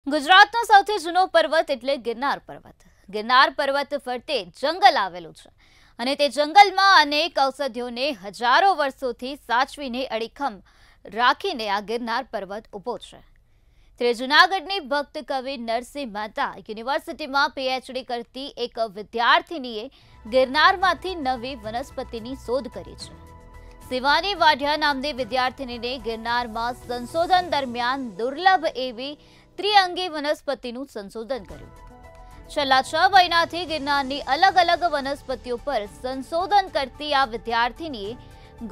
ગુજરાતનો સૌથી જૂનો પર્વત એટલે ગિરનાર પર્વત. ગિરનાર પર્વત ફરતે જંગલ આવેલું છે અને તે જંગલમાં અનેક ઔષધિઓને હજારો વર્ષોથી સાચવીને અડીખમ રાખીને આ ગિરનાર પર્વત ઊભો છે. ત્યારે જૂનાગઢની ભક્ત કવિ નરસિંહ મહેતા યુનિવર્સિટીમાં પીએચડી કરતી એક વિદ્યાર્થીનીએ ગિરનારમાંથી નવી વનસ્પતિની શોધ કરી છે. શિવાની વાઢિયા નામની વિદ્યાર્થીનીને ગિરનારમાં સંશોધન દરમિયાન દુર્લભ એવી ત્રિઅંગી વનસ્પતિનું સંશોધન કર્યું. છેલ્લા 6 મહિનાથી ગિરનારની અલગ અલગ વનસ્પતિઓ પર સંશોધન કરતી આ વિદ્યાર્થીનીએ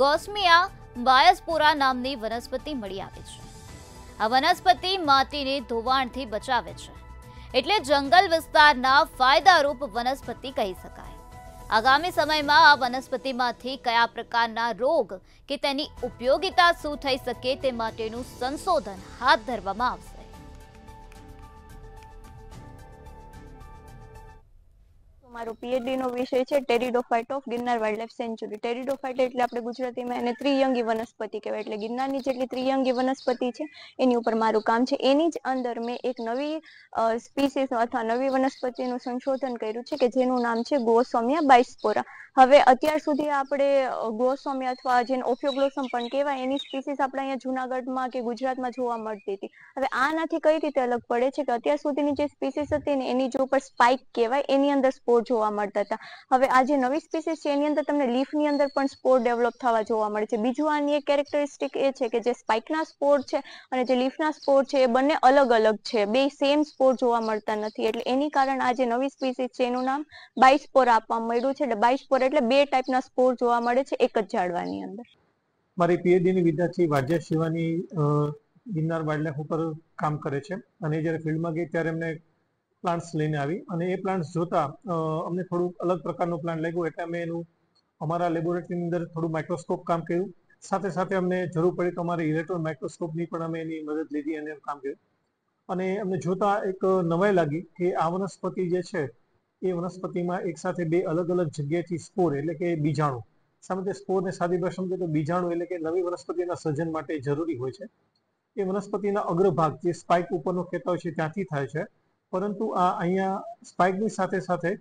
ગોસ્મિયા બાયસ્પોરા નામની વનસ્પતિ મળી આવી છે. આ વનસ્પતિ માટીને ધોવાણથી બચાવે છે, એટલે જંગલ વિસ્તારના ફાયદારૂપ વનસ્પતિ કહી શકાય. આગામી સમયમાં આ વનસ્પતિમાંથી કયા પ્રકારના રોગ કે તેની ઉપયોગિતા શું થઈ શકે તે માટેનું સંશોધન હાથ ધરવામાં આવશે. મારો પીએચડી નો વિષય છે ટેરિડોફાઇટ ઓફ ગિરનાર વાઇલ્ડલાઇફ સેન્ચ્યુરી. ટેરિડોફાઇટ એટલે આપણે ગુજરાતીમાં એને ત્રિઅંગી વનસ્પતિ કહેવાય. એટલે ગિરનારની જેટલી ત્રિઅંગી વનસ્પતિ છે એની ઉપર મારું કામ છે. એની જ અંદર મેં એક નવી સ્પીસીસ અથવા નવી વનસ્પતિનું સંશોધન કર્યું છે કે જેનું નામ છે ગોસોમિયા બાયસ્પોરા. હવે અત્યાર સુધી આપણે ગોસોમિયા અથવા જેને ઓફિયોગ્લોસમ પણ કહેવાય એની સ્પીસીસ આપણે અહીંયા જૂનાગઢમાં કે ગુજરાતમાં જોવા મળતી હતી. હવે આનાથી કઈ રીતે અલગ પડે છે કે અત્યાર સુધીની જે સ્પીસીસ હતી ને એની જે ઉપર સ્પાઇક કહેવાય એની અંદર સ્પોર જોવા મળતા હતા. હવે આ જે નવી સ્પીસીસ છે એની અંદર તમને લીફની અંદર પણ સ્પોર ડેવલપ થવા જોવા મળે છે. બીજું આની એક કેરેક્ટરિસ્ટિક એ છે કે જે સ્પાઇકના સ્પોર છે અને જે લીફના સ્પોર છે એ બંને અલગ અલગ છે. બે સેમ સ્પોર જોવા મળતા નથી. એટલે એની કારણે આ જે નવી સ્પીસીસ છે એનું નામ બાયસ્પોરા આપવામાં મળ્યું છે. એટલે બાયસ્પોરા એટલે બે ટાઈપના સ્પોર જોવા મળે છે એક જ ઝાડવાની અંદર. મારી પીએચડીની વિદ્યાર્થી વાઢિયા શિવાની ગિરનાર વાઇલ્ડલાઇફ ઉપર કામ કરે છે અને જ્યારે ફિલ્ડમાં ગઈ ત્યારે એમને પ્લાન્ટ્સ લઈને આવી અને એ પ્લાન્ટ્સ જોતા અમને થોડું અલગ પ્રકારનું પ્લાન્ટ લાગ્યું. એટલે અમે એનું અમારા લેબોરેટરીની અંદર થોડું માઇક્રોસ્કોપ કામ કર્યું. સાથે સાથે અમને જરૂર પડી તો અમારે ઇલેક્ટ્રોન માઇક્રોસ્કોપની પણ અમે એની મદદ લીધી અને કામ કર્યું. અને અમને જોતા એક નવાઈ લાગી કે આ વનસ્પતિ જે છે એ વનસ્પતિમાં એક સાથે બે અલગ અલગ જગ્યાએથી સ્પોર એટલે કે બીજાણુ, સામે સ્પોરને સાદી ભાષામાં કહીએ તો બીજાણુ એટલે કે નવી વનસ્પતિના સર્જન માટે જરૂરી હોય છે. એ વનસ્પતિના અગ્રભાગ જે સ્પાઇક ઉપરનો કહેતા હોય છે ત્યાંથી થાય છે. પરંતુ આ અહીંયા સ્પાઇકની સાથે સાથે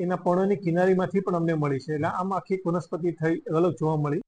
એના પર્ણની કિનારીમાંથી પણ અમને મળી છે. એટલે આમ આખી વનસ્પતિ થઈ અલગ જોવા મળી.